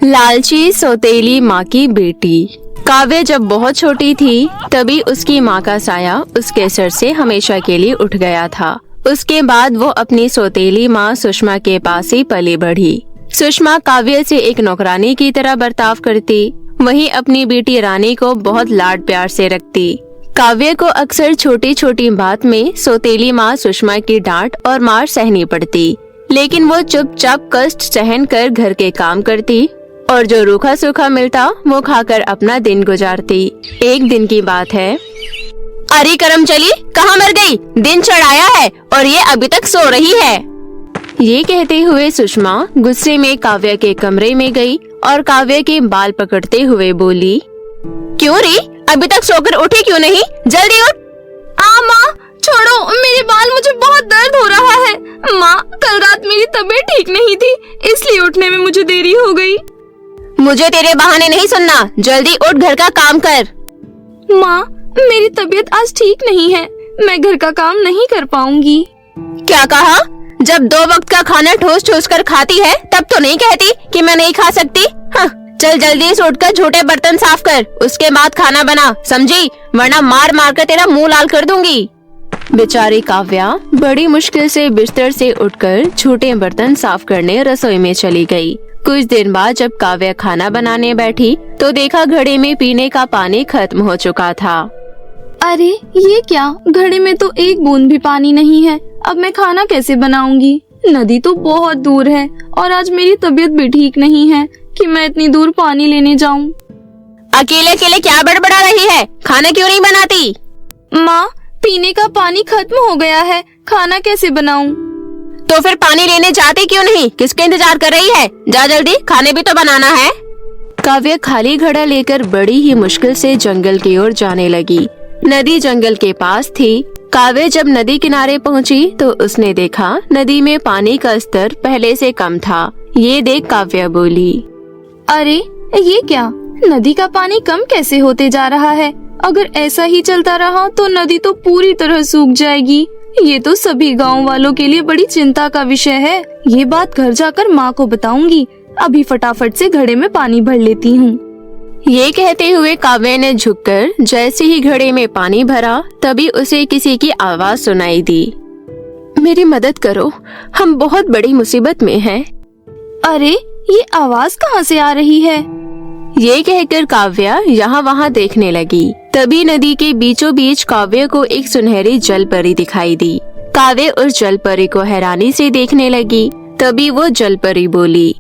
लालची सौतेली माँ की बेटी। काव्य जब बहुत छोटी थी तभी उसकी माँ का साया उसके सर से हमेशा के लिए उठ गया था। उसके बाद वो अपनी सौतेली माँ सुषमा के पास ही पली बढ़ी। सुषमा काव्य से एक नौकरानी की तरह बर्ताव करती, वहीं अपनी बेटी रानी को बहुत लाड प्यार से रखती। काव्य को अक्सर छोटी छोटी बात में सौतेली माँ सुषमा की डांट और मार सहनी पड़ती, लेकिन वो चुपचाप कष्ट सहन कर घर के काम करती और जो रूखा सूखा मिलता वो खाकर अपना दिन गुजारती। एक दिन की बात है। अरे करम चली, कहाँ मर गई? दिन चढ़ाया है और ये अभी तक सो रही है। ये कहते हुए सुषमा गुस्से में काव्य के कमरे में गई और काव्य के बाल पकड़ते हुए बोली, क्यों री, अभी तक सोकर उठी क्यों नहीं? जल्दी उठ। माँ छोड़ो, मेरे बाल, मुझे बहुत दर्द हो रहा है। माँ, कल रात मेरी तबीयत ठीक नहीं थी, इसलिए उठने में मुझे देरी हो गई। मुझे तेरे बहाने नहीं सुनना, जल्दी उठ, घर का काम कर। माँ, मेरी तबीयत आज ठीक नहीं है, मैं घर का काम नहीं कर पाऊंगी। क्या कहा? जब 2 वक्त का खाना ठोस ठोस कर खाती है तब तो नहीं कहती कि मैं नहीं खा सकती। हाँ, चल जल्दी से उठकर झूठे बर्तन साफ कर, उसके बाद खाना बना, समझी? वरना मार मार कर तेरा मुंह लाल कर दूंगी। बेचारी काव्या बड़ी मुश्किल से बिस्तर से उठकर झूठे बर्तन साफ करने रसोई में चली गई। कुछ दिन बाद जब काव्या खाना बनाने बैठी तो देखा घड़े में पीने का पानी खत्म हो चुका था। अरे ये क्या, घड़े में तो एक बूंद भी पानी नहीं है। अब मैं खाना कैसे बनाऊंगी? नदी तो बहुत दूर है और आज मेरी तबीयत भी ठीक नहीं है कि मैं इतनी दूर पानी लेने जाऊं। अकेले अकेले क्या बड़बड़ा रही है? खाना क्यों नहीं बनाती? माँ, पीने का पानी खत्म हो गया है, खाना कैसे बनाऊं? तो फिर पानी लेने जाती क्यों नहीं? किसका इंतजार कर रही है? जा जल्दी, खाने भी तो बनाना है। काव्य खाली घड़ा लेकर बड़ी ही मुश्किल से जंगल की ओर जाने लगी। नदी जंगल के पास थी। काव्य जब नदी किनारे पहुंची तो उसने देखा नदी में पानी का स्तर पहले से कम था। ये देख काव्य बोली, अरे ये क्या, नदी का पानी कम कैसे होते जा रहा है? अगर ऐसा ही चलता रहा तो नदी तो पूरी तरह सूख जाएगी। ये तो सभी गांव वालों के लिए बड़ी चिंता का विषय है। ये बात घर जाकर माँ को बताऊंगी। अभी फटाफट से घड़े में पानी भर लेती हूँ। ये कहते हुए काव्य ने झुककर जैसे ही घड़े में पानी भरा तभी उसे किसी की आवाज सुनाई दी, मेरी मदद करो, हम बहुत बड़ी मुसीबत में हैं। अरे ये आवाज कहाँ से आ रही है? ये कहकर काव्या यहाँ वहाँ देखने लगी। तभी नदी के बीचों बीच काव्य को एक सुनहरी जल परी दिखाई दी। काव्य उस जल परी को हैरानी से देखने लगी। तभी वो जल परी बोली,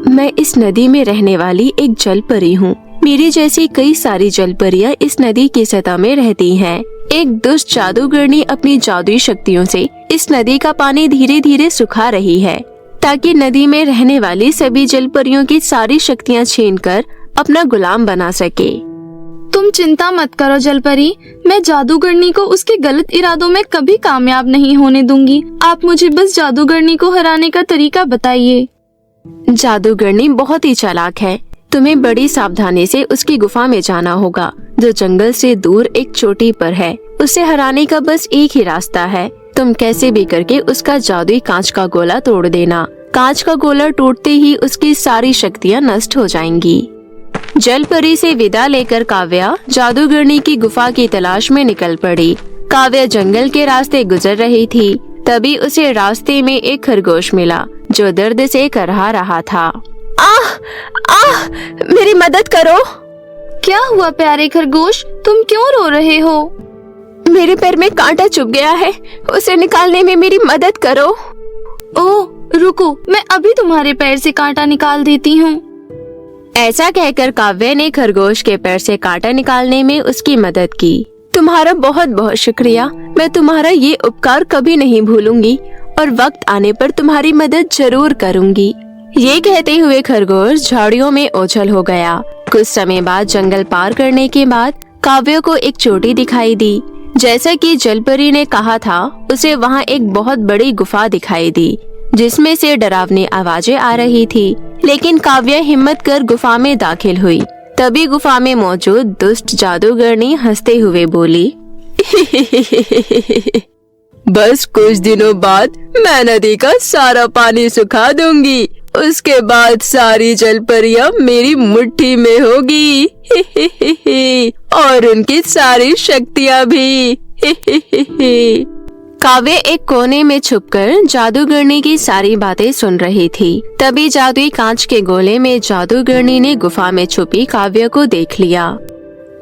मैं इस नदी में रहने वाली एक जल परी हूँ। मेरी जैसी कई सारी जल परियां इस नदी की सतह में रहती हैं। एक दुष्ट जादूगरनी अपनी जादुई शक्तियों से इस नदी का पानी धीरे धीरे सुखा रही है ताकि नदी में रहने वाली सभी जल परियों की सारी शक्तियाँ छीनकर अपना गुलाम बना सके। तुम चिंता मत करो जलपरी, मैं जादूगरनी को उसके गलत इरादों में कभी कामयाब नहीं होने दूंगी। आप मुझे बस जादूगरनी को हराने का तरीका बताइए। जादूगरनी बहुत ही चालाक है। तुम्हें बड़ी सावधानी से उसकी गुफा में जाना होगा जो जंगल से दूर एक चोटी पर है। उसे हराने का बस एक ही रास्ता है। तुम कैसे भी करके उसका जादुई कांच का गोला तोड़ देना। कांच का गोला टूटते ही उसकी सारी शक्तियाँ नष्ट हो जाएंगी। जल परी से विदा लेकर काव्या जादूगरनी की गुफा की तलाश में निकल पड़ी। काव्या जंगल के रास्ते गुजर रही थी। तभी उसे रास्ते में एक खरगोश मिला जो दर्द से करहा रहा था। आह आह, मेरी मदद करो। क्या हुआ प्यारे खरगोश, तुम क्यों रो रहे हो? मेरे पैर में कांटा चुभ गया है, उसे निकालने में मेरी मदद करो। ओह रुको, मैं अभी तुम्हारे पैर से कांटा निकाल देती हूँ। ऐसा कहकर काव्य ने खरगोश के पैर से कांटा निकालने में उसकी मदद की। तुम्हारा बहुत बहुत शुक्रिया, मैं तुम्हारा ये उपकार कभी नहीं भूलूंगी और वक्त आने पर तुम्हारी मदद जरूर करूंगी। ये कहते हुए खरगोश झाड़ियों में ओझल हो गया। कुछ समय बाद जंगल पार करने के बाद काव्य को एक चोटी दिखाई दी। जैसा कि जलपरी ने कहा था, उसे वहाँ एक बहुत बड़ी गुफा दिखाई दी जिसमें से डरावनी आवाजें आ रही थी। लेकिन काव्य हिम्मत कर गुफा में दाखिल हुई। तभी गुफा में मौजूद दुष्ट जादूगरनी हंसते हुए बोली, बस कुछ दिनों बाद मैं नदी का सारा पानी सुखा दूंगी उसके बाद सारी जलपरियां मेरी मुट्ठी में होगी और उनकी सारी शक्तियां भी। काव्य एक कोने में छुपकर जादूगरनी की सारी बातें सुन रही थी। तभी जादुई कांच के गोले में जादूगरनी ने गुफा में छुपी काव्य को देख लिया।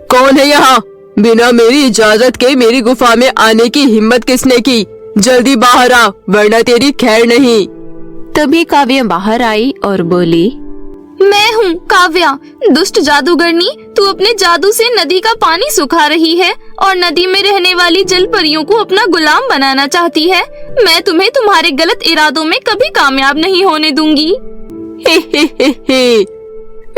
कौन है यहाँ? बिना मेरी इजाजत के मेरी गुफा में आने की हिम्मत किसने की? जल्दी बाहर आ, वरना तेरी खैर नहीं। तभी काव्य बाहर आई और बोली, मैं हूँ काव्या, दुष्ट जादूगरनी। तू अपने जादू से नदी का पानी सुखा रही है और नदी में रहने वाली जल परियों को अपना गुलाम बनाना चाहती है। मैं तुम्हें तुम्हारे गलत इरादों में कभी कामयाब नहीं होने दूंगी।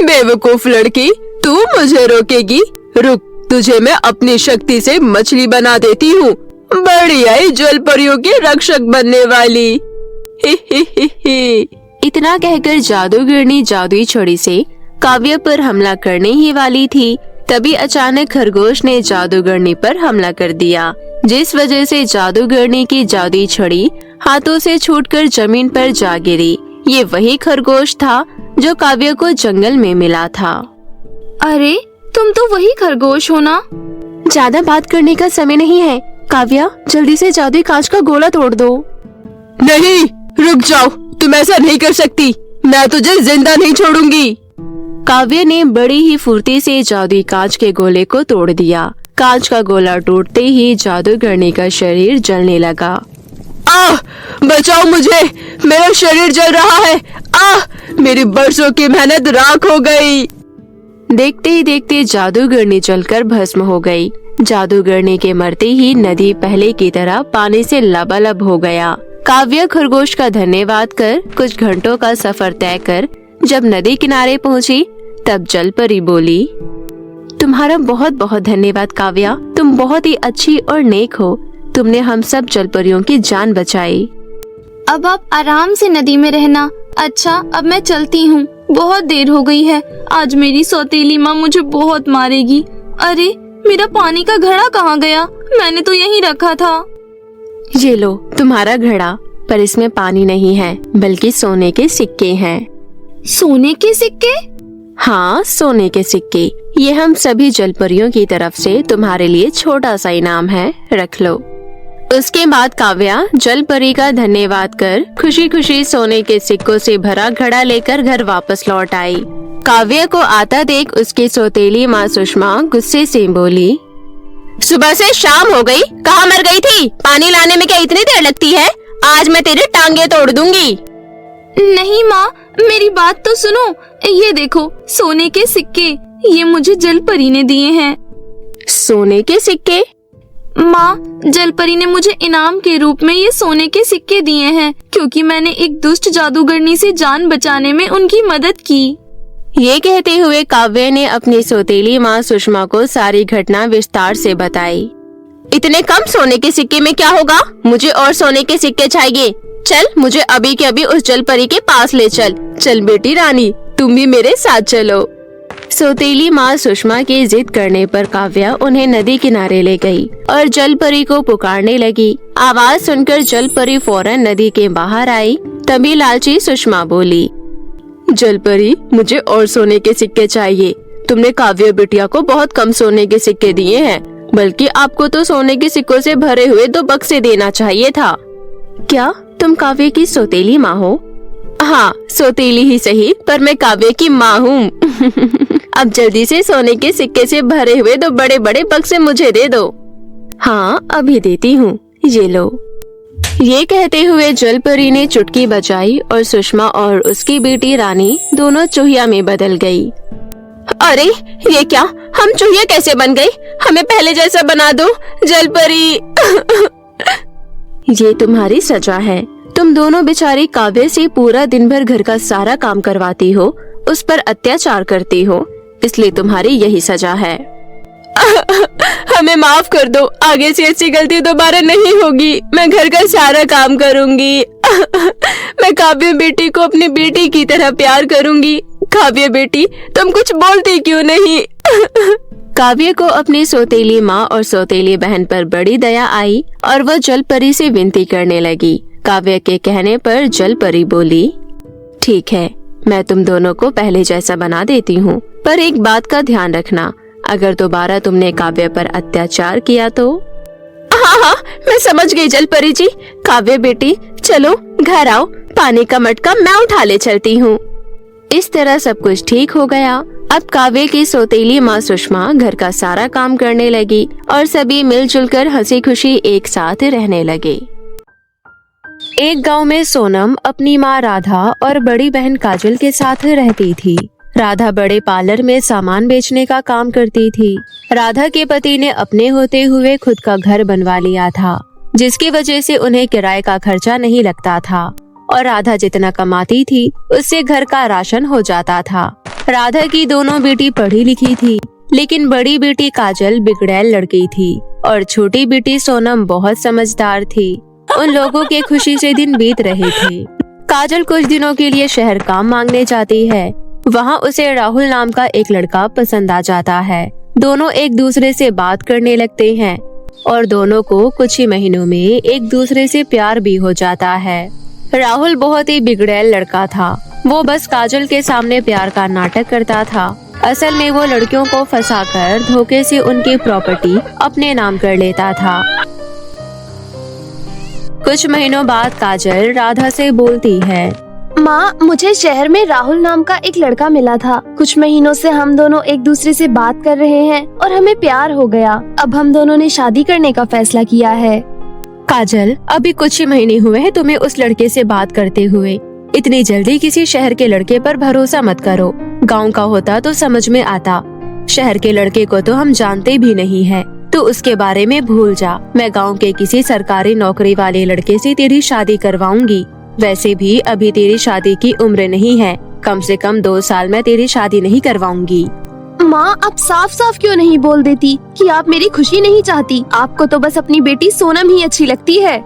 बेवकूफ लड़की, तू मुझे रोकेगी? रुक, तुझे मैं अपनी शक्ति से मछली बना देती हूँ। बड़ी आई जल परियों की रक्षक बनने वाली। इतना कहकर जादूगरनी जादुई छड़ी से काव्य पर हमला करने ही वाली थी। तभी अचानक खरगोश ने जादूगरनी पर हमला कर दिया, जिस वजह से जादूगरनी की जादुई छड़ी हाथों से छूटकर जमीन पर जा गिरी। ये वही खरगोश था जो काव्य को जंगल में मिला था। अरे तुम तो वही खरगोश हो ना? ज्यादा बात करने का समय नहीं है काव्या, जल्दी से जादुई कांच का गोला तोड़ दो। नहीं, रुक जाओ, तुम ऐसा नहीं कर सकती। मैं तुझे जिंदा नहीं छोड़ूंगी। काव्य ने बड़ी ही फुर्ती से जादुई कांच के गोले को तोड़ दिया। कांच का गोला टूटते ही जादूगरनी का शरीर जलने लगा। आह, बचाओ मुझे, मेरा शरीर जल रहा है। आह, मेरी बरसों की मेहनत राख हो गई। देखते ही देखते जादूगरनी जलकर भस्म हो गई। जादूगरनी के मरते ही नदी पहले की तरह पानी से लबालब हो गया। काव्य खरगोश का धन्यवाद कर कुछ घंटों का सफर तय कर जब नदी किनारे पहुंची, तब जलपरी बोली, तुम्हारा बहुत बहुत धन्यवाद काव्या, तुम बहुत ही अच्छी और नेक हो। तुमने हम सब जलपरियों की जान बचाई। अब आप आराम से नदी में रहना। अच्छा, अब मैं चलती हूँ, बहुत देर हो गई है। आज मेरी सौतेली माँ मुझे बहुत मारेगी। अरे मेरा पानी का घड़ा कहाँ गया? मैंने तो यहीं रखा था। ये लो तुम्हारा घड़ा, पर इसमें पानी नहीं है बल्कि सोने के सिक्के हैं। सोने के सिक्के? हाँ, सोने के सिक्के। ये हम सभी जलपरियों की तरफ से तुम्हारे लिए छोटा सा इनाम है, रख लो। उसके बाद काव्या जलपरी का धन्यवाद कर खुशी खुशी सोने के सिक्कों से भरा घड़ा लेकर घर वापस लौट आई। काव्य को आता देख उसकी सौतेली माँ सुषमा गुस्से से बोली, सुबह से शाम हो गई, कहाँ मर गई थी? पानी लाने में क्या इतनी देर लगती है? आज मैं तेरी टांगे तोड़ दूंगी। नहीं माँ, मेरी बात तो सुनो। ये देखो सोने के सिक्के, ये मुझे जलपरी ने दिए हैं। सोने के सिक्के? माँ, जलपरी ने मुझे इनाम के रूप में ये सोने के सिक्के दिए हैं, क्योंकि मैंने एक दुष्ट जादूगरनी से जान बचाने में उनकी मदद की। ये कहते हुए काव्य ने अपनी सौतेली माँ सुषमा को सारी घटना विस्तार से बताई। इतने कम सोने के सिक्के में क्या होगा? मुझे और सोने के सिक्के चाहिए। चल, मुझे अभी के अभी उस जलपरी के पास ले चल। चल बेटी रानी, तुम भी मेरे साथ चलो। सौतेली माँ सुषमा की जिद करने पर काव्या उन्हें नदी किनारे ले गई और जलपरी को पुकारने लगी। आवाज सुनकर जलपरी फौरन नदी के बाहर आई। तभी लालची सुषमा बोली, जलपरी, मुझे और सोने के सिक्के चाहिए। तुमने काव्य बिटिया को बहुत कम सोने के सिक्के दिए हैं, बल्कि आपको तो सोने के सिक्कों से भरे हुए 2 बक्से देना चाहिए था। क्या तुम काव्य की सौतेली माँ हो? हाँ, सौतेली ही सही, पर मैं काव्य की माँ हूँ। अब जल्दी से सोने के सिक्के से भरे हुए 2 बड़े बड़े बक्से मुझे दे दो। हाँ, अभी देती हूँ, ये लो। ये कहते हुए जलपरी ने चुटकी बजाई और सुषमा और उसकी बेटी रानी दोनों चूहिया में बदल गई। अरे ये क्या, हम चूहिया कैसे बन गई? हमें पहले जैसा बना दो जलपरी। ये तुम्हारी सजा है। तुम दोनों बेचारी काव्य से पूरा दिन भर घर का सारा काम करवाती हो, उस पर अत्याचार करती हो, इसलिए तुम्हारी यही सजा है। हमें माफ कर दो, आगे से ऐसी गलती दोबारा नहीं होगी। मैं घर का सारा काम करूंगी। मैं काव्य बेटी को अपनी बेटी की तरह प्यार करूंगी। काव्य बेटी, तुम कुछ बोलती क्यों नहीं? काव्य को अपनी सौतेली माँ और सौतेली बहन पर बड़ी दया आई और वह जलपरी से विनती करने लगी। काव्य के कहने पर जलपरी बोली, ठीक है, मैं तुम दोनों को पहले जैसा बना देती हूँ, पर एक बात का ध्यान रखना, अगर दोबारा तुमने काव्य पर अत्याचार किया तो। हाँ हाँ, मैं समझ गई जलपरी जी। काव्य बेटी, चलो घर आओ, पानी का मटका मैं उठा ले चलती हूँ। इस तरह सब कुछ ठीक हो गया। अब काव्य की सौतेली माँ सुषमा घर का सारा काम करने लगी और सभी मिलजुल कर हंसी खुशी एक साथ रहने लगे। एक गांव में सोनम अपनी माँ राधा और बड़ी बहन काजल के साथ रहती थी। राधा बड़े पार्लर में सामान बेचने का काम करती थी। राधा के पति ने अपने होते हुए खुद का घर बनवा लिया था, जिसकी वजह से उन्हें किराए का खर्चा नहीं लगता था और राधा जितना कमाती थी उससे घर का राशन हो जाता था। राधा की दोनों बेटी पढ़ी लिखी थी, लेकिन बड़ी बेटी काजल बिगड़ैल लड़की थी और छोटी बेटी सोनम बहुत समझदार थी। उन लोगों के खुशी से दिन बीत रहे थे। काजल कुछ दिनों के लिए शहर काम मांगने जाती है। वहाँ उसे राहुल नाम का एक लड़का पसंद आ जाता है। दोनों एक दूसरे से बात करने लगते हैं और दोनों को कुछ ही महीनों में एक दूसरे से प्यार भी हो जाता है। राहुल बहुत ही बिगड़ैल लड़का था। वो बस काजल के सामने प्यार का नाटक करता था। असल में वो लड़कियों को फंसाकर धोखे से उनकी प्रॉपर्टी अपने नाम कर लेता था। कुछ महीनों बाद काजल राधा से बोलती है, माँ, मुझे शहर में राहुल नाम का एक लड़का मिला था। कुछ महीनों से हम दोनों एक दूसरे से बात कर रहे हैं और हमें प्यार हो गया। अब हम दोनों ने शादी करने का फैसला किया है। काजल, अभी कुछ ही महीने हुए हैं तुम्हें उस लड़के से बात करते हुए। इतनी जल्दी किसी शहर के लड़के पर भरोसा मत करो। गांव का होता तो समझ में आता। शहर के लड़के को तो हम जानते भी नहीं है, तो उसके बारे में भूल जा। मैं गांव के किसी सरकारी नौकरी वाले लड़के से तेरी शादी करवाऊंगी। वैसे भी अभी तेरी शादी की उम्र नहीं है, कम से कम 2 साल में तेरी शादी नहीं करवाऊंगी। माँ, आप साफ साफ क्यों नहीं बोल देती कि आप मेरी खुशी नहीं चाहती? आपको तो बस अपनी बेटी सोनम ही अच्छी लगती है।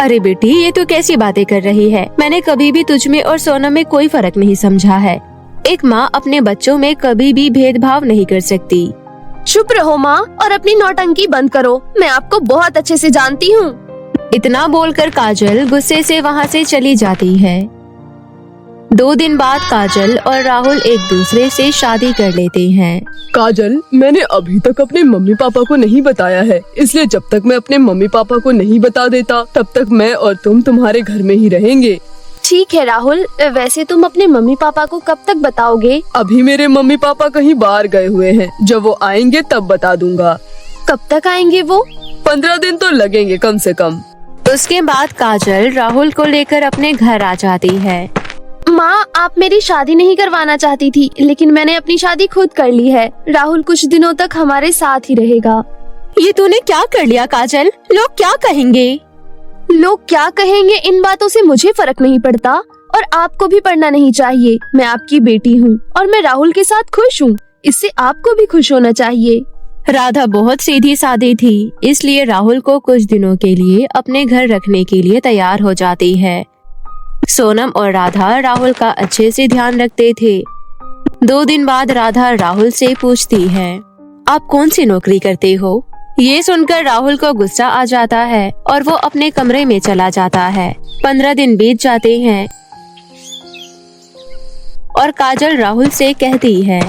अरे बेटी, ये तो कैसी बातें कर रही है। मैंने कभी भी तुझ में और सोनम में कोई फर्क नहीं समझा है। एक माँ अपने बच्चों में कभी भी भेदभाव नहीं कर सकती। चुप रहो माँ और अपनी नौटंकी बंद करो। मैं आपको बहुत अच्छे से जानती हूँ। इतना बोलकर काजल गुस्से से वहाँ से चली जाती है। 2 दिन बाद काजल और राहुल एक दूसरे से शादी कर लेते हैं। काजल, मैंने अभी तक अपने मम्मी पापा को नहीं बताया है, इसलिए जब तक मैं अपने मम्मी पापा को नहीं बता देता तब तक मैं और तुम तुम्हारे घर में ही रहेंगे। ठीक है राहुल, वैसे तुम अपने मम्मी पापा को कब तक बताओगे? अभी मेरे मम्मी पापा कहीं बाहर गए हुए हैं, जब वो आएंगे तब बता दूंगा। कब तक आएंगे वो? 15 दिन तो लगेंगे कम से कम। उसके बाद काजल राहुल को लेकर अपने घर आ जाती है। माँ, आप मेरी शादी नहीं करवाना चाहती थी, लेकिन मैंने अपनी शादी खुद कर ली है। राहुल कुछ दिनों तक हमारे साथ ही रहेगा। ये तूने क्या कर लिया काजल? लोग क्या कहेंगे? लोग क्या कहेंगे, इन बातों से मुझे फर्क नहीं पड़ता और आपको भी पड़ना नहीं चाहिए। मैं आपकी बेटी हूँ और मैं राहुल के साथ खुश हूँ, इससे आपको भी खुश होना चाहिए। राधा बहुत सीधी सादी थी, इसलिए राहुल को कुछ दिनों के लिए अपने घर रखने के लिए तैयार हो जाती है। सोनम और राधा राहुल का अच्छे से ध्यान रखते थे। 2 दिन बाद राधा राहुल से पूछती है, आप कौन सी नौकरी करते हो? ये सुनकर राहुल को गुस्सा आ जाता है और वो अपने कमरे में चला जाता है। 15 दिन बीत जाते हैं और काजल राहुल से कहती है,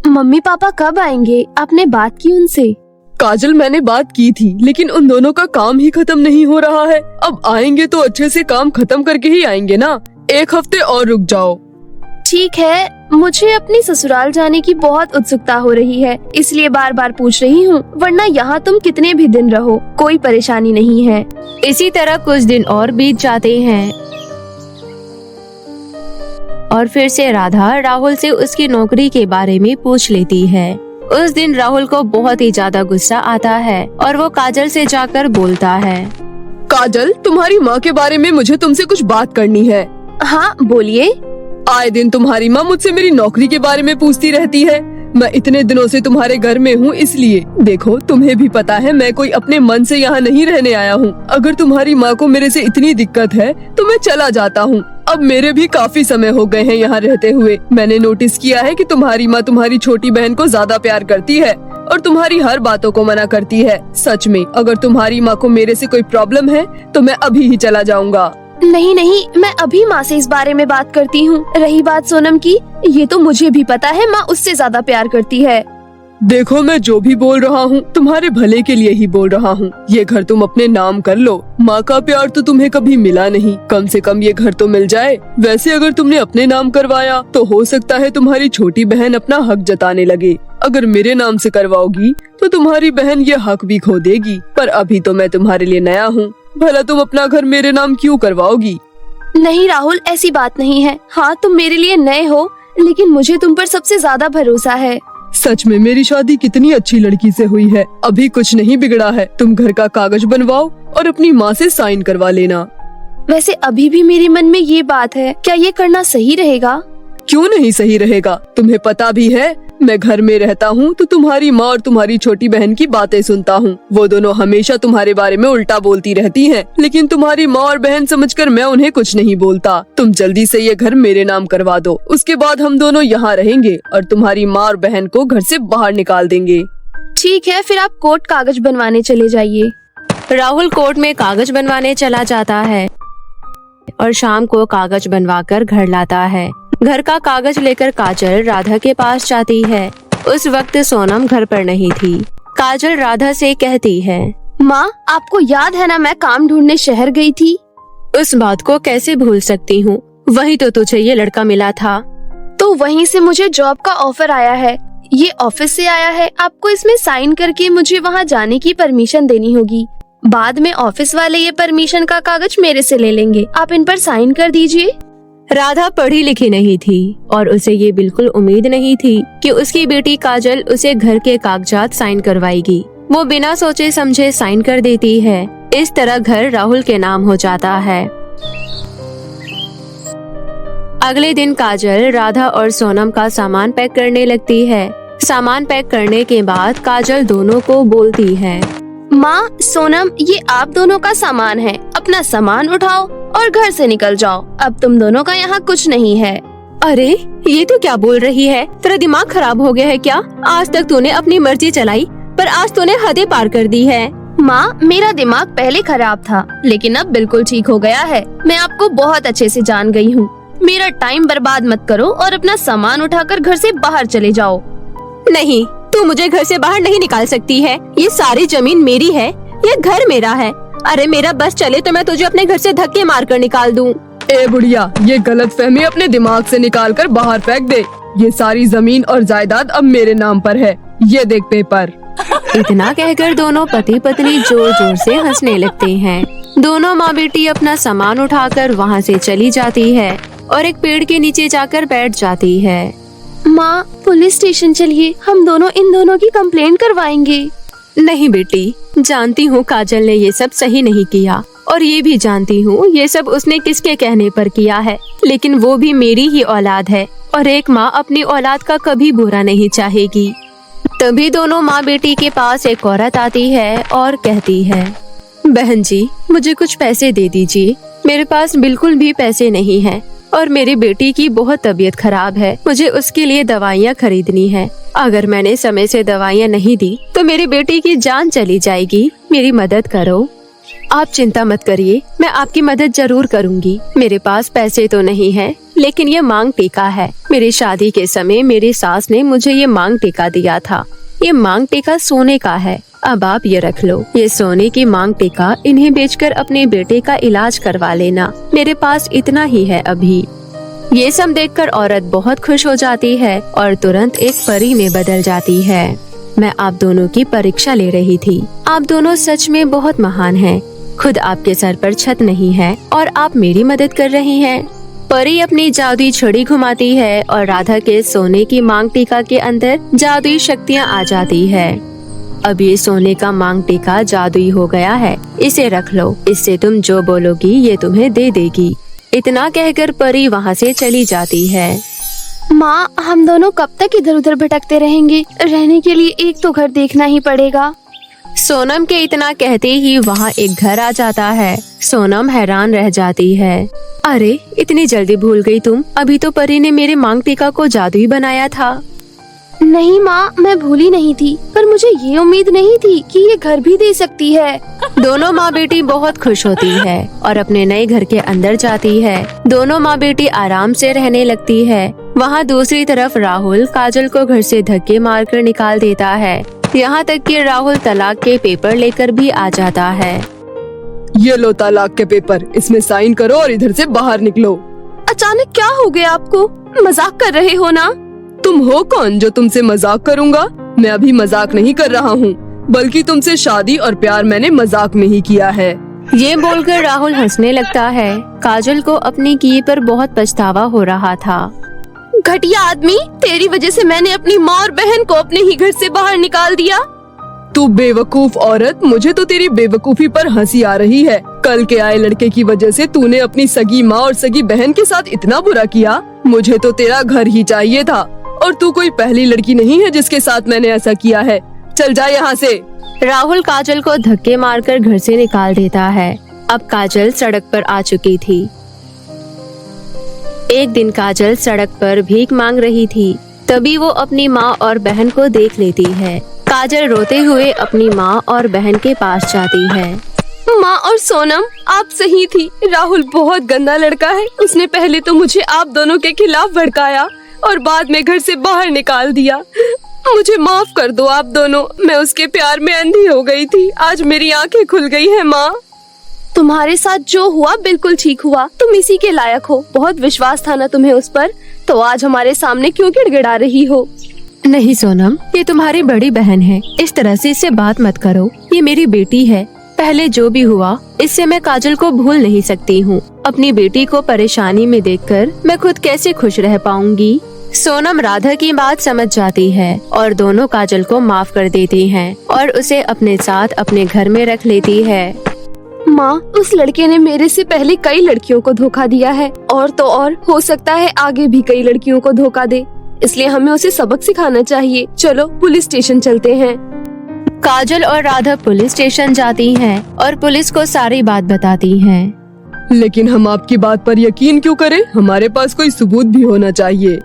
मम्मी पापा कब आएंगे? आपने बात की उनसे? काजल, मैंने बात की थी, लेकिन उन दोनों का काम ही खत्म नहीं हो रहा है। अब आएंगे तो अच्छे से काम खत्म करके ही आएंगे ना। 1 हफ्ते और रुक जाओ। ठीक है, मुझे अपनी ससुराल जाने की बहुत उत्सुकता हो रही है, इसलिए बार बार पूछ रही हूँ, वरना यहाँ तुम कितने भी दिन रहो, कोई परेशानी नहीं है। इसी तरह कुछ दिन और बीत जाते हैं और फिर से राधा राहुल से उसकी नौकरी के बारे में पूछ लेती है। उस दिन राहुल को बहुत ही ज्यादा गुस्सा आता है और वो काजल से जाकर बोलता है, काजल, तुम्हारी माँ के बारे में मुझे तुमसे कुछ बात करनी है। हाँ बोलिए। आए दिन तुम्हारी माँ मुझसे मेरी नौकरी के बारे में पूछती रहती है। मैं इतने दिनों से तुम्हारे घर में हूँ, इसलिए देखो, तुम्हें भी पता है मैं कोई अपने मन से यहाँ नहीं रहने आया हूँ। अगर तुम्हारी माँ को मेरे से इतनी दिक्कत है तो मैं चला जाता हूँ। अब मेरे भी काफी समय हो गए हैं यहाँ रहते हुए। मैंने नोटिस किया है कि तुम्हारी माँ तुम्हारी छोटी बहन को ज्यादा प्यार करती है और तुम्हारी हर बातों को मना करती है। सच में, अगर तुम्हारी माँ को मेरे से कोई प्रॉब्लम है तो मैं अभी ही चला जाऊंगा। नहीं नहीं, मैं अभी माँ से इस बारे में बात करती हूँ। रही बात सोनम की, ये तो मुझे भी पता है माँ उससे ज्यादा प्यार करती है। देखो, मैं जो भी बोल रहा हूँ तुम्हारे भले के लिए ही बोल रहा हूँ। ये घर तुम अपने नाम कर लो। माँ का प्यार तो तुम्हें कभी मिला नहीं, कम से कम ये घर तो मिल जाए। वैसे अगर तुमने अपने नाम करवाया तो हो सकता है तुम्हारी छोटी बहन अपना हक जताने लगे। अगर मेरे नाम से करवाओगी तो तुम्हारी बहन ये हक भी खो देगी। पर अभी तो मैं तुम्हारे लिए नया हूँ, भला तुम अपना घर मेरे नाम क्यों करवाओगी? नहीं राहुल, ऐसी बात नहीं है। हाँ, तुम मेरे लिए नए हो, लेकिन मुझे तुम पर सबसे ज्यादा भरोसा है। सच में मेरी शादी कितनी अच्छी लड़की से हुई है। अभी कुछ नहीं बिगड़ा है। तुम घर का कागज बनवाओ और अपनी माँ से साइन करवा लेना। वैसे अभी भी मेरे मन में ये बात है, क्या ये करना सही रहेगा? क्यों नहीं सही रहेगा? तुम्हें पता भी है मैं घर में रहता हूँ तो तुम्हारी माँ और तुम्हारी छोटी बहन की बातें सुनता हूँ। वो दोनों हमेशा तुम्हारे बारे में उल्टा बोलती रहती हैं, लेकिन तुम्हारी माँ और बहन समझकर मैं उन्हें कुछ नहीं बोलता। तुम जल्दी से ये घर मेरे नाम करवा दो, उसके बाद हम दोनों यहाँ रहेंगे और तुम्हारी माँ और बहन को घर से बाहर निकाल देंगे। ठीक है, फिर आप कोर्ट कागज बनवाने चले जाइए। राहुल कोर्ट में कागज बनवाने चला जाता है और शाम को कागज बनवाकर घर लाता है। घर का कागज लेकर काजल राधा के पास जाती है। उस वक्त सोनम घर पर नहीं थी। काजल राधा से कहती है, माँ, आपको याद है ना मैं काम ढूंढने शहर गई थी? उस बात को कैसे भूल सकती हूँ, वही तो तुझे ये लड़का मिला था। तो वहीं से मुझे जॉब का ऑफर आया है। ये ऑफिस से आया है। आपको इसमें साइन करके मुझे वहाँ जाने की परमिशन देनी होगी। बाद में ऑफिस वाले ये परमिशन का कागज मेरे से ले लेंगे। आप इन पर साइन कर दीजिए। राधा पढ़ी लिखी नहीं थी और उसे ये बिल्कुल उम्मीद नहीं थी कि उसकी बेटी काजल उसे घर के कागजात साइन करवाएगी। वो बिना सोचे समझे साइन कर देती है। इस तरह घर राहुल के नाम हो जाता है। अगले दिन काजल राधा और सोनम का सामान पैक करने लगती है। सामान पैक करने के बाद काजल दोनों को बोलती है, माँ, सोनम, ये आप दोनों का सामान है। अपना सामान उठाओ और घर से निकल जाओ। अब तुम दोनों का यहाँ कुछ नहीं है। अरे ये तो क्या बोल रही है? तेरा दिमाग खराब हो गया है क्या? आज तक तूने अपनी मर्जी चलाई, पर आज तूने हदें पार कर दी है। माँ, मेरा दिमाग पहले खराब था, लेकिन अब बिल्कुल ठीक हो गया है। मैं आपको बहुत अच्छे से जान गई हूँ। मेरा टाइम बर्बाद मत करो और अपना सामान उठाकर घर से बाहर चले जाओ। नहीं, तू मुझे घर से बाहर नहीं निकाल सकती है। ये सारी जमीन मेरी है, ये घर मेरा है। अरे मेरा बस चले तो मैं तुझे अपने घर से धक्के मार कर निकाल दूं। ए बुढ़िया, ये गलतफहमी अपने दिमाग से निकाल कर बाहर फेंक दे। ये सारी जमीन और जायदाद अब मेरे नाम पर है। ये देख पेपर। इतना कहकर दोनों पति पत्नी जोर जोर से हंसने लगते हैं। दोनों माँ बेटी अपना सामान उठाकर वहाँ से चली जाती है और एक पेड़ के नीचे जाकर बैठ जाती है। माँ, पुलिस स्टेशन चलिए, हम दोनों इन दोनों की कंप्लेंट करवाएंगे। नहीं बेटी, जानती हूँ काजल ने ये सब सही नहीं किया और ये भी जानती हूँ ये सब उसने किसके कहने पर किया है, लेकिन वो भी मेरी ही औलाद है और एक माँ अपनी औलाद का कभी बुरा नहीं चाहेगी। तभी दोनों माँ बेटी के पास एक औरत आती है और कहती है, बहन जी, मुझे कुछ पैसे दे दीजिए। मेरे पास बिल्कुल भी पैसे नहीं है और मेरी बेटी की बहुत तबीयत खराब है। मुझे उसके लिए दवाइयाँ खरीदनी है। अगर मैंने समय से दवाइयाँ नहीं दी तो मेरी बेटी की जान चली जाएगी। मेरी मदद करो। आप चिंता मत करिए, मैं आपकी मदद जरूर करूँगी। मेरे पास पैसे तो नहीं है, लेकिन ये मांग टीका है। मेरी शादी के समय मेरी सास ने मुझे ये मांग टीका दिया था। ये मांग टीका सोने का है। अब आप ये रख लो। ये सोने की मांग टीका, इन्हें बेचकर अपने बेटे का इलाज करवा लेना। मेरे पास इतना ही है अभी। ये सब देखकर औरत बहुत खुश हो जाती है और तुरंत एक परी में बदल जाती है। मैं आप दोनों की परीक्षा ले रही थी। आप दोनों सच में बहुत महान हैं। खुद आपके सर पर छत नहीं है और आप मेरी मदद कर रही हैं। परी अपनी जादुई छड़ी घुमाती है और राधा के सोने की मांग टीका के अंदर जादुई शक्तियाँ आ जाती है। अब ये सोने का मांग टीका जादुई हो गया है। इसे रख लो, इससे तुम जो बोलोगी ये तुम्हें दे देगी। इतना कहकर परी वहाँ से चली जाती है। माँ, हम दोनों कब तक इधर उधर भटकते रहेंगे? रहने के लिए एक तो घर देखना ही पड़ेगा। सोनम के इतना कहते ही वहाँ एक घर आ जाता है। सोनम हैरान रह जाती है। अरे इतनी जल्दी भूल गई तुम? अभी तो परी ने मेरे मांग टीका को जादुई बनाया था। नहीं माँ, मैं भूली नहीं थी, पर मुझे ये उम्मीद नहीं थी कि ये घर भी दे सकती है। दोनों माँ बेटी बहुत खुश होती है और अपने नए घर के अंदर जाती है। दोनों माँ बेटी आराम से रहने लगती है। वहाँ दूसरी तरफ राहुल काजल को घर से धक्के मारकर निकाल देता है। यहाँ तक कि राहुल तलाक के पेपर लेकर भी आ जाता है। ये लो तलाक के पेपर, इसमें साइन करो और इधर से बाहर निकलो। अचानक क्या हो गया आपको? मजाक कर रहे हो ना? तुम हो कौन जो तुमसे मजाक करूंगा? मैं अभी मजाक नहीं कर रहा हूँ, बल्कि तुमसे शादी और प्यार मैंने मजाक में ही किया है। ये बोलकर राहुल हंसने लगता है। काजल को अपनी किए पर बहुत पछतावा हो रहा था। घटिया आदमी, तेरी वजह से मैंने अपनी माँ और बहन को अपने ही घर से बाहर निकाल दिया। तू बेवकूफ औरत, मुझे तो तेरी बेवकूफी पर हंसी आ रही है। कल के आए लड़के की वजह से तूने अपनी सगी माँ और सगी बहन के साथ इतना बुरा किया। मुझे तो तेरा घर ही चाहिए था, और तू कोई पहली लड़की नहीं है जिसके साथ मैंने ऐसा किया है। चल जा यहाँ से। राहुल काजल को धक्के मारकर घर से निकाल देता है। अब काजल सड़क पर आ चुकी थी। एक दिन काजल सड़क पर भीख मांग रही थी। तभी वो अपनी माँ और बहन को देख लेती है। काजल रोते हुए अपनी माँ और बहन के पास जाती है। माँ और सोनम, आप सही थी। राहुल बहुत गंदा लड़का है। उसने पहले तो मुझे आप दोनों के खिलाफ भड़काया और बाद में घर से बाहर निकाल दिया। मुझे माफ कर दो आप दोनों, मैं उसके प्यार में अंधी हो गई थी। आज मेरी आंखें खुल गई है माँ। तुम्हारे साथ जो हुआ बिल्कुल ठीक हुआ। तुम इसी के लायक हो। बहुत विश्वास था ना तुम्हें उस पर, तो आज हमारे सामने क्यों गिड़गिड़ा रही हो? नहीं सोनम, ये तुम्हारी बड़ी बहन है। इस तरह से इससे बात मत करो। ये मेरी बेटी है। पहले जो भी हुआ, इससे मैं काजल को भूल नहीं सकती हूँ। अपनी बेटी को परेशानी में देखकर मैं खुद कैसे खुश रह पाऊंगी। सोनम राधा की बात समझ जाती है और दोनों काजल को माफ कर देती हैं और उसे अपने साथ अपने घर में रख लेती है। माँ, उस लड़के ने मेरे से पहले कई लड़कियों को धोखा दिया है, और तो और हो सकता है आगे भी कई लड़कियों को धोखा दे। इसलिए हमें उसे सबक सिखाना चाहिए। चलो पुलिस स्टेशन चलते हैं। काजल और राधा पुलिस स्टेशन जाती हैं और पुलिस को सारी बात बताती हैं। लेकिन हम आपकी बात पर यकीन क्यों करें? हमारे पास कोई सबूत भी होना चाहिए।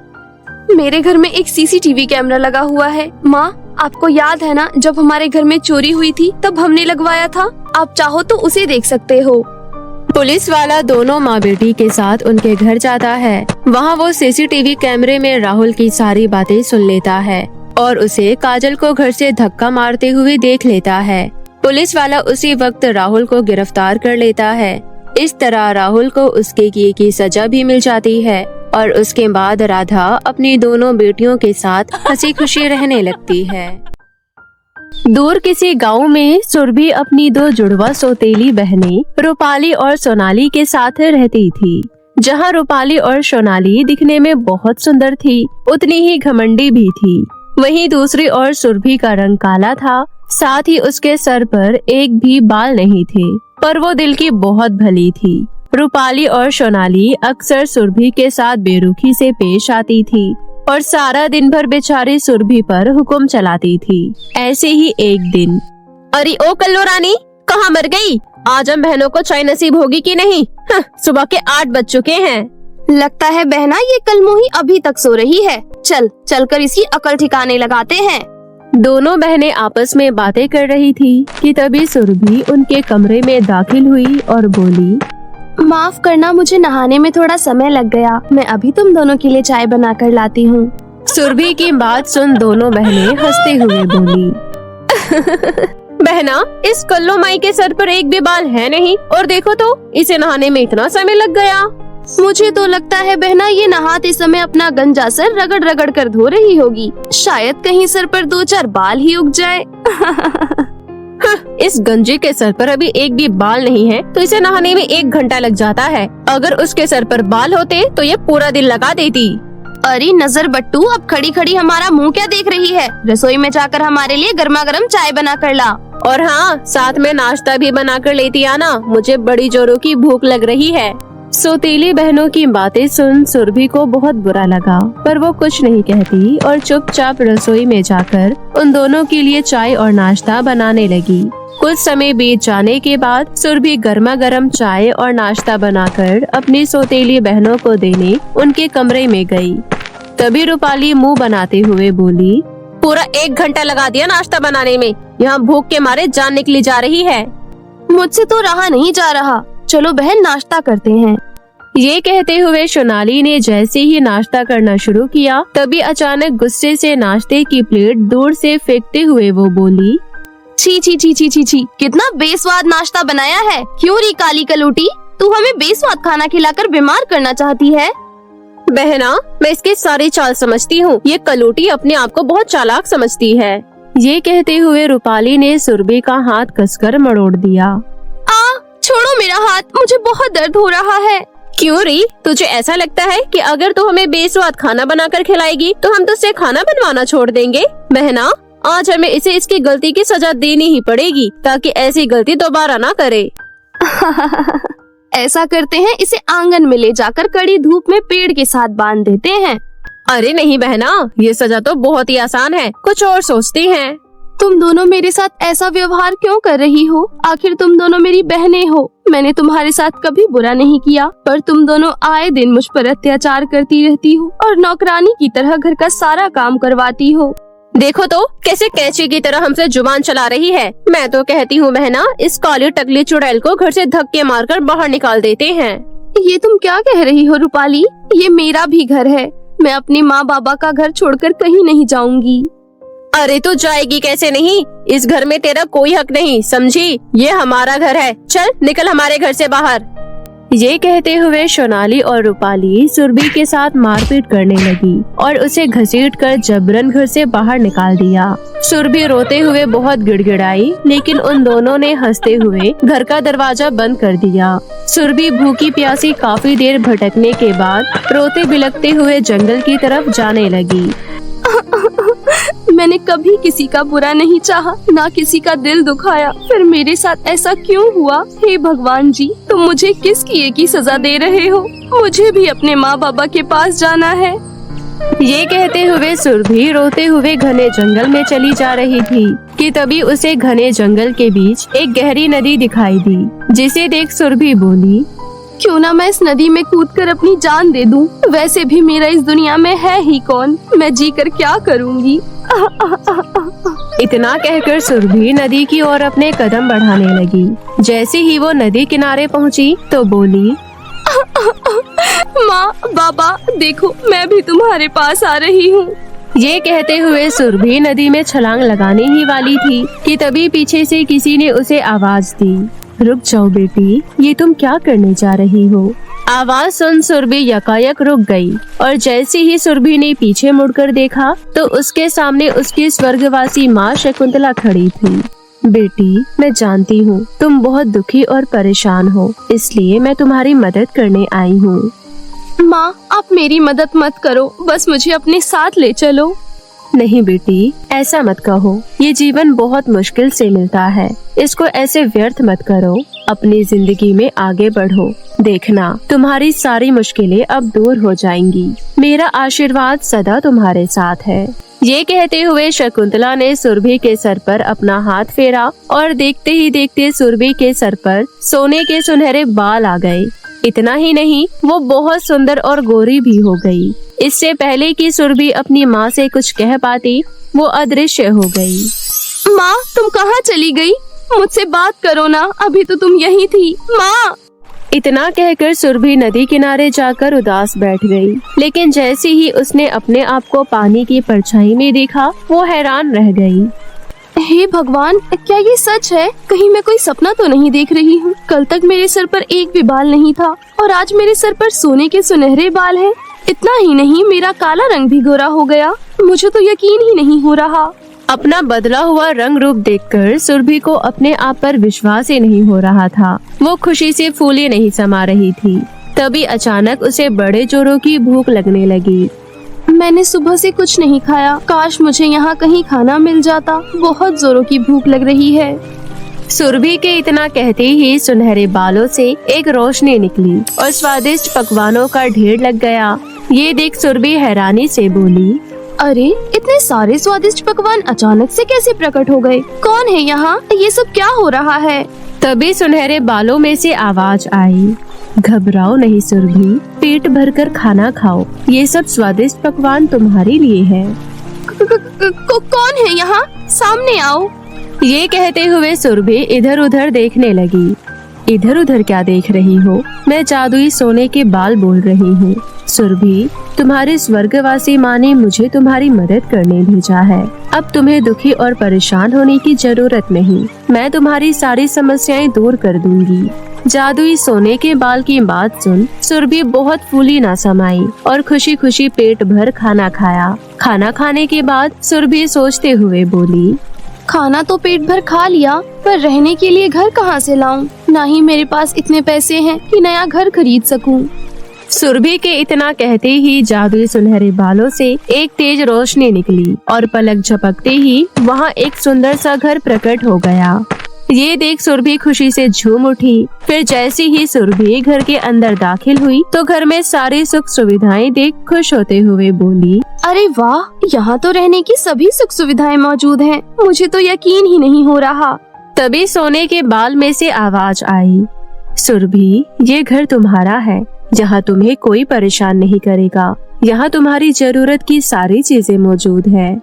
मेरे घर में एक सीसीटीवी कैमरा लगा हुआ है। माँ, आपको याद है ना, जब हमारे घर में चोरी हुई थी तब हमने लगवाया था। आप चाहो तो उसे देख सकते हो। पुलिस वाला दोनों माँ बेटी के साथ उनके घर जाता है। वहाँ वो सीसीटीवी कैमरे में राहुल की सारी बातें सुन लेता है और उसे काजल को घर से धक्का मारते हुए देख लेता है। पुलिस वाला उसी वक्त राहुल को गिरफ्तार कर लेता है। इस तरह राहुल को उसके किए की सजा भी मिल जाती है और उसके बाद राधा अपनी दोनों बेटियों के साथ हंसी खुशी रहने लगती है। दूर किसी गांव में सुरभि अपनी दो जुड़वा सौतेली बहनें रूपाली और सोनाली के साथ रहती थी। जहां रूपाली और सोनाली दिखने में बहुत सुंदर थी, उतनी ही घमंडी भी थी। वहीं दूसरी ओर सुरभि का रंग काला था, साथ ही उसके सर पर एक भी बाल नहीं थे, पर वो दिल की बहुत भली थी। रूपाली और सोनाली अक्सर सुरभि के साथ बेरुखी से पेश आती थी और सारा दिन भर बेचारी सुरभि पर हुक्म चलाती थी। ऐसे ही एक दिन, अरे ओ कल्लो रानी, कहाँ मर गई? आज हम बहनों को चाय नसीब होगी कि नहीं? सुबह के 8 बज चुके हैं। लगता है बहना ये कलमोही अभी तक सो रही है। चल कर इसकी अकल ठिकाने लगाते हैं। दोनों बहनें आपस में बातें कर रही थी कि तभी सुरभि उनके कमरे में दाखिल हुई और बोली, माफ करना, मुझे नहाने में थोड़ा समय लग गया। मैं अभी तुम दोनों के लिए चाय बना कर लाती हूँ। सुरभि की बात सुन दोनों बहनें हंसते हुए बोली, बहना, इस कल्लो माई के सर पर एक भी बाल है नहीं, और देखो तो इसे नहाने में इतना समय लग गया। मुझे तो लगता है बहना ये नहाते समय अपना गंजा सर रगड़ रगड़ कर धो रही होगी। शायद कहीं सर पर 2-4 बाल ही उग जाए। इस गंजे के सर पर अभी एक भी बाल नहीं है, तो इसे नहाने में 1 घंटा लग जाता है। अगर उसके सर पर बाल होते तो ये पूरा दिन लगा देती। अरे नजर बट्टू, अब खड़ी खड़ी हमारा मुंह क्या देख रही है? रसोई में जाकर हमारे लिए गर्मा गर्म चाय बना कर ला। और हाँ, साथ में नाश्ता भी बना कर लेती आना, मुझे बड़ी जोरों की भूख लग रही है। सौतेली बहनों की बातें सुन सुरभि को बहुत बुरा लगा, पर वो कुछ नहीं कहती और चुपचाप रसोई में जाकर उन दोनों के लिए चाय और नाश्ता बनाने लगी। कुछ समय बीत जाने के बाद सुरभि गर्मा गर्म चाय और नाश्ता बनाकर अपनी सौतेली बहनों को देने उनके कमरे में गई। तभी रूपाली मुंह बनाते हुए बोली, पूरा 1 घंटा लगा दिया नाश्ता बनाने में, यहाँ भूख के मारे जान निकली जा रही है। मुझसे तो रहा नहीं जा रहा, चलो बहन नाश्ता करते हैं। ये कहते हुए सोनाली ने जैसे ही नाश्ता करना शुरू किया तभी अचानक गुस्से से नाश्ते की प्लेट दूर से फेंकते हुए वो बोली, छी छी छी छी छी छी, कितना बेस्वाद नाश्ता बनाया है। क्यों री काली कलूटी, तू हमें बेस्वाद खाना खिलाकर बीमार करना चाहती है। बहना, मैं इसकी सारी चाल समझती हूँ। ये कलूटी अपने आप को बहुत चालाक समझती है। ये कहते हुए रूपाली ने सुरभि का हाथ कसकर मरोड़ दिया। छोड़ो मेरा हाथ, मुझे बहुत दर्द हो रहा है। क्यों री, तुझे ऐसा लगता है कि अगर तू हमें बेस्वाद खाना बनाकर खिलाएगी तो हम तुझसे खाना बनवाना छोड़ देंगे? बहना, आज हमें इसे इसकी गलती की सजा देनी ही पड़ेगी ताकि ऐसी गलती दोबारा ना करे। ऐसा करते हैं, इसे आंगन में ले जाकर कड़ी धूप में पेड़ के साथ बांध देते हैं। अरे नहीं बहना, ये सजा तो बहुत ही आसान है, कुछ और सोचती हैं। तुम दोनों मेरे साथ ऐसा व्यवहार क्यों कर रही हो? आखिर तुम दोनों मेरी बहनें हो। मैंने तुम्हारे साथ कभी बुरा नहीं किया, पर तुम दोनों आए दिन मुझ पर अत्याचार करती रहती हो और नौकरानी की तरह घर का सारा काम करवाती हो। देखो तो कैसे कैंची की तरह हमसे जुबान चला रही है। मैं तो कहती हूँ बहना, इस काली टकली चुड़ैल को घर से धक्के मारकर बाहर निकाल देते हैं। ये तुम क्या कह रही हो रूपाली? ये मेरा भी घर है। मैं अपनी माँ बाबा का घर छोड़कर कहीं नहीं जाऊंगी। अरे तो जाएगी कैसे नहीं? इस घर में तेरा कोई हक नहीं, समझी? ये हमारा घर है। चल निकल हमारे घर से बाहर। ये कहते हुए सोनाली और रूपाली सुरभि के साथ मारपीट करने लगी और उसे घसीटकर जबरन घर से बाहर निकाल दिया। सुरभि रोते हुए बहुत गिड़गिड़ाई, लेकिन उन दोनों ने हंसते हुए घर का दरवाजा बंद कर दिया। सुरभि भूखी प्यासी काफी देर भटकने के बाद रोते बिलखते हुए जंगल की तरफ जाने लगी। मैंने कभी किसी का बुरा नहीं चाहा, ना किसी का दिल दुखाया, फिर मेरे साथ ऐसा क्यों हुआ? हे भगवान जी, तुम मुझे किस किए की सजा दे रहे हो? मुझे भी अपने माँ बाबा के पास जाना है। ये कहते हुए सुरभि रोते हुए घने जंगल में चली जा रही थी कि तभी उसे घने जंगल के बीच एक गहरी नदी दिखाई दी, जिसे देख सुरभि बोली, क्यों ना मैं इस नदी में कूदकर अपनी जान दे दूं? वैसे भी मेरा इस दुनिया में है ही कौन? मैं जीकर क्या करूंगी? इतना कहकर सुरभि नदी की ओर अपने कदम बढ़ाने लगी। जैसे ही वो नदी किनारे पहुंची तो बोली, माँ बाबा देखो, मैं भी तुम्हारे पास आ रही हूँ। ये कहते हुए सुरभि नदी में छलांग लगाने ही वाली थी कि तभी पीछे से किसी ने उसे आवाज दी, रुक जाओ बेटी, ये तुम क्या करने जा रही हो? आवाज सुन सुरभि यकायक रुक गई और जैसे ही सुरभि ने पीछे मुड़कर देखा तो उसके सामने उसकी स्वर्गवासी माँ शकुंतला खड़ी थी। बेटी, मैं जानती हूँ तुम बहुत दुखी और परेशान हो, इसलिए मैं तुम्हारी मदद करने आई हूँ। माँ, आप मेरी मदद मत करो, बस मुझे अपने साथ ले चलो। नहीं बेटी, ऐसा मत कहो, ये जीवन बहुत मुश्किल से मिलता है, इसको ऐसे व्यर्थ मत करो। अपनी जिंदगी में आगे बढ़ो, देखना तुम्हारी सारी मुश्किलें अब दूर हो जाएंगी। मेरा आशीर्वाद सदा तुम्हारे साथ है। ये कहते हुए शकुंतला ने सुरभि के सर पर अपना हाथ फेरा और देखते ही देखते सुरभि के सर पर सोने के सुनहरे बाल आ गए। इतना ही नहीं, वो बहुत सुंदर और गोरी भी हो गई। इससे पहले कि सुरभि अपनी माँ से कुछ कह पाती, वो अदृश्य हो गई। माँ, तुम कहाँ चली गई? मुझसे बात करो ना, अभी तो तुम यहीं थी। माँ! इतना कहकर सुरभि नदी किनारे जाकर उदास बैठ गई, लेकिन जैसे ही उसने अपने आप को पानी की परछाई में देखा, वो हैरान रह गई। हे भगवान, क्या ये सच है? कहीं मैं कोई सपना तो नहीं देख रही हूँ? कल तक मेरे सर पर एक भी बाल नहीं था और आज मेरे सर पर सोने के सुनहरे बाल हैं। इतना ही नहीं, मेरा काला रंग भी गोरा हो गया। मुझे तो यकीन ही नहीं हो रहा। अपना बदला हुआ रंग रूप देखकर सुरभि को अपने आप पर विश्वास ही नहीं हो रहा था। वो खुशी से फूले नहीं समा रही थी। तभी अचानक उसे बड़े जोरों की भूख लगने लगी। मैंने सुबह से कुछ नहीं खाया, काश मुझे यहाँ कहीं खाना मिल जाता। बहुत जोरों की भूख लग रही है। सुरभि के इतना कहते ही सुनहरे बालों से एक रोशनी निकली और स्वादिष्ट पकवानों का ढेर लग गया। ये देख सुरभि हैरानी से बोली, अरे, इतने सारे स्वादिष्ट पकवान अचानक से कैसे प्रकट हो गए? कौन है यहाँ? ये सब क्या हो रहा है? तभी सुनहरे बालों में से आवाज आई, घबराओ नहीं सुरभि, पेट भरकर खाना खाओ, ये सब स्वादिष्ट पकवान तुम्हारे लिए है। कौन है यहाँ? सामने आओ। ये कहते हुए सुरभि इधर उधर देखने लगी। इधर उधर क्या देख रही हो? मैं जादुई सोने के बाल बोल रही हूँ। सुरभि, तुम्हारे स्वर्गवासी माँ ने मुझे तुम्हारी मदद करने भेजा है। अब तुम्हें दुखी और परेशान होने की जरूरत नहीं। मैं तुम्हारी सारी समस्याएं दूर कर दूंगी। जादुई सोने के बाल की बात सुन सुरभि बहुत फूली ना समाई और खुशी खुशी पेट भर खाना खाया। खाना खाने के बाद सुरभि सोचते हुए बोली, खाना तो पेट भर खा लिया, पर रहने के लिए घर कहाँ से लाऊं? ना ही मेरे पास इतने पैसे हैं कि नया घर खरीद सकूं। सुरभि के इतना कहते ही जादुई सुनहरे बालों से एक तेज रोशनी निकली और पलक झपकते ही वहाँ एक सुंदर सा घर प्रकट हो गया। ये देख सुरभि खुशी से झूम उठी। फिर जैसे ही सुरभि घर के अंदर दाखिल हुई तो घर में सारी सुख सुविधाएं देख खुश होते हुए बोली, अरे वाह, यहाँ तो रहने की सभी सुख सुविधाएं मौजूद हैं। मुझे तो यकीन ही नहीं हो रहा। तभी सोने के बाल में से आवाज आई, सुरभि, ये घर तुम्हारा है। यहाँ तुम्हें कोई परेशान नहीं करेगा। यहाँ तुम्हारी जरूरत की सारी चीजें मौजूद है।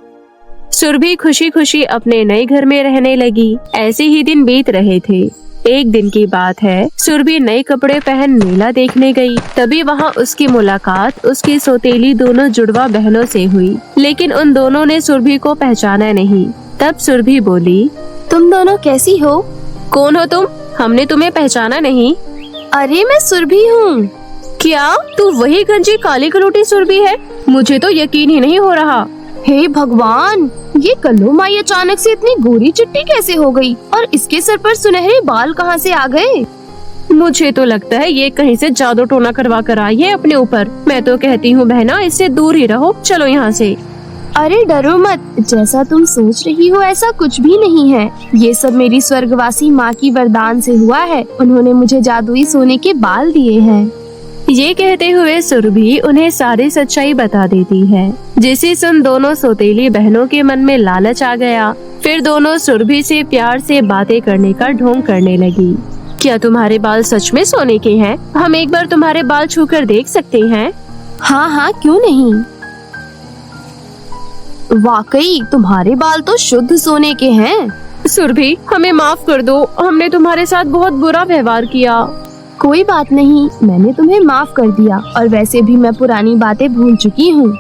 सुरभि खुशी खुशी अपने नए घर में रहने लगी। ऐसे ही दिन बीत रहे थे। एक दिन की बात है, सुरभि नए कपड़े पहन मेला देखने गई। तभी वहाँ उसकी मुलाकात उसकी सौतेली दोनों जुड़वा बहनों से हुई, लेकिन उन दोनों ने सुरभि को पहचाना नहीं। तब सुरभि बोली, तुम दोनों कैसी हो? कौन हो तुम? हमने तुम्हें पहचाना नहीं। अरे मैं सुरभि हूँ। क्या तू वही गंजी काली कलूटी सुरभि है? मुझे तो यकीन ही नहीं हो रहा। हे भगवान, ये कल्लू माई अचानक से इतनी गोरी चिट्टी कैसे हो गई? और इसके सर पर सुनहरे बाल कहाँ से आ गए? मुझे तो लगता है ये कहीं से जादू टोना करवा कर आई है अपने ऊपर। मैं तो कहती हूँ बहना, इससे दूर ही रहो। चलो यहाँ से। अरे डरो मत, जैसा तुम सोच रही हो ऐसा कुछ भी नहीं है। ये सब मेरी स्वर्गवासी माँ की वरदान से हुआ है। उन्होंने मुझे जादुई सोने के बाल दिए हैं। ये कहते हुए सुरभि उन्हें सारी सच्चाई बता देती है, जिसे सुन दोनों सौतेली बहनों के मन में लालच आ गया। फिर दोनों सुरभि से प्यार से बातें करने का ढोंग करने लगी। क्या तुम्हारे बाल सच में सोने के हैं? हम एक बार तुम्हारे बाल छूकर देख सकते हैं? हाँ हाँ, क्यों नहीं। वाकई तुम्हारे बाल तो शुद्ध सोने के हैं। सुरभि, हमें माफ कर दो। हमने तुम्हारे साथ बहुत बुरा व्यवहार किया। कोई बात नहीं, मैंने तुम्हें माफ कर दिया। और वैसे भी मैं पुरानी बातें भूल चुकी हूँ।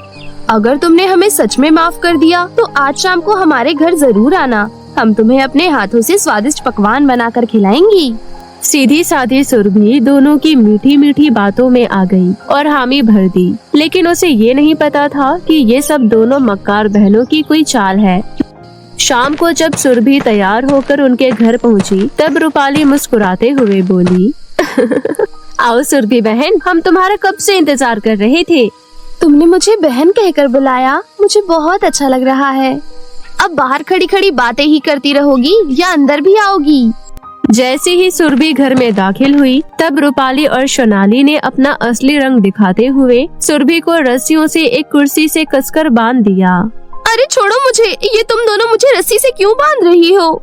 अगर तुमने हमें सच में माफ कर दिया तो आज शाम को हमारे घर जरूर आना। हम तुम्हें अपने हाथों से स्वादिष्ट पकवान बनाकर खिलाएंगी। सीधी साधी सुरभि दोनों की मीठी मीठी बातों में आ गई और हामी भर दी। लेकिन उसे ये नहीं पता था कि ये सब दोनों मक्कार बहनों की कोई चाल है। शाम को जब सुरभि तैयार होकर उनके घर पहुँची, तब रूपाली मुस्कुराते हुए बोली, आओ सुरभि बहन, हम तुम्हारा कब से इंतजार कर रहे थे। तुमने मुझे बहन कहकर बुलाया, मुझे बहुत अच्छा लग रहा है। अब बाहर खड़ी खड़ी बातें ही करती रहोगी या अंदर भी आओगी? जैसे ही सुरभि घर में दाखिल हुई, तब रूपाली और सोनाली ने अपना असली रंग दिखाते हुए सुरभि को रस्सियों से एक कुर्सी से कसकर बांध दिया। अरे छोड़ो मुझे, ये तुम दोनों मुझे रस्सी से क्यों बांध रही हो?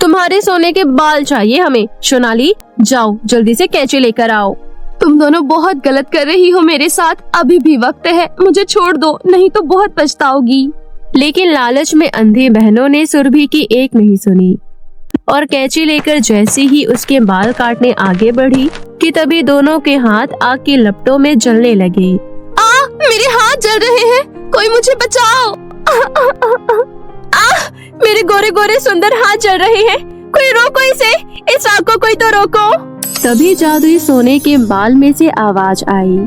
तुम्हारे सोने के बाल चाहिए हमें। सोनाली, जाओ जल्दी से कैंची लेकर आओ। तुम दोनों बहुत गलत कर रही हो मेरे साथ। अभी भी वक्त है, मुझे छोड़ दो, नहीं तो बहुत पछताओगी। लेकिन लालच में अंधी बहनों ने सुरभि की एक नहीं सुनी और कैंची लेकर जैसे ही उसके बाल काटने आगे बढ़ी कि तभी दोनों के हाथ आग की लपटों में जलने लगे। मेरे हाथ जल रहे हैं, कोई मुझे बचाओ। मेरे गोरे गोरे सुंदर हाथ जल रहे हैं। कोई रोको इसे, इस आग को कोई तो रोको। तभी जादुई सोने के बाल में से आवाज आई,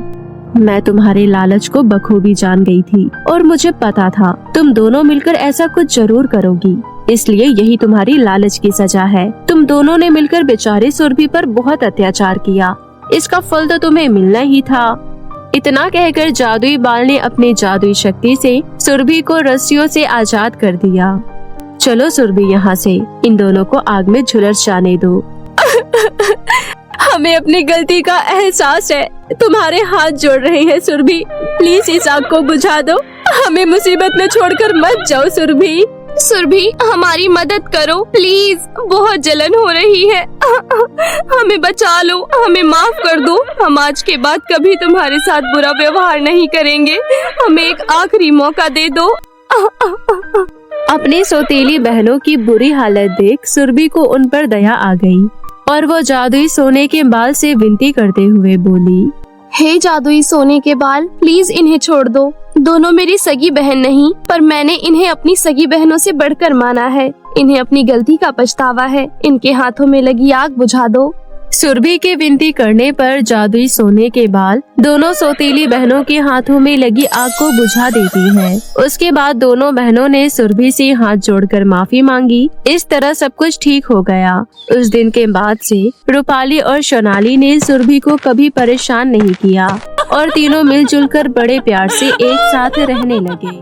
मैं तुम्हारे लालच को बखूबी जान गई थी और मुझे पता था तुम दोनों मिलकर ऐसा कुछ जरूर करोगी, इसलिए यही तुम्हारी लालच की सजा है। तुम दोनों ने मिलकर बेचारी सुरभि पर बहुत अत्याचार किया, इसका फल तो तुम्हें मिलना ही था। इतना कहकर जादुई बाल ने अपनी जादुई शक्ति से सुरभि को रस्सियों से आजाद कर दिया। चलो सुरभि, यहाँ से इन दोनों को आग में झुलस जाने दो। हमें अपनी गलती का एहसास है, तुम्हारे हाथ जोड़ रहे हैं सुरभि। प्लीज इस आग को बुझा दो, हमें मुसीबत में छोड़कर मत जाओ सुरभि। सुरभि, हमारी मदद करो प्लीज, बहुत जलन हो रही है। हमें बचा लो, हमें माफ कर दो। हम आज के बाद कभी तुम्हारे साथ बुरा व्यवहार नहीं करेंगे। हमें एक आखिरी मौका दे दो। अपनी सौतेली बहनों की बुरी हालत देख सुरभि को उन पर दया आ गई और वो जादुई सोने के बाल से विनती करते हुए बोली, हे जादुई सोने के बाल, प्लीज इन्हें छोड़ दो। दोनों मेरी सगी बहन नहीं, पर मैंने इन्हें अपनी सगी बहनों से बढ़कर माना है। इन्हें अपनी गलती का पछतावा है। इनके हाथों में लगी आग बुझा दो। सुरभि के विनती करने पर जादुई सोने के बाल दोनों सौतेली बहनों के हाथों में लगी आग को बुझा देती है। उसके बाद दोनों बहनों ने सुरभि से हाथ जोड़कर माफी मांगी। इस तरह सब कुछ ठीक हो गया। उस दिन के बाद से रूपाली और सोनाली ने सुरभि को कभी परेशान नहीं किया और तीनों मिलजुल कर बड़े प्यार से एक साथ रहने लगे।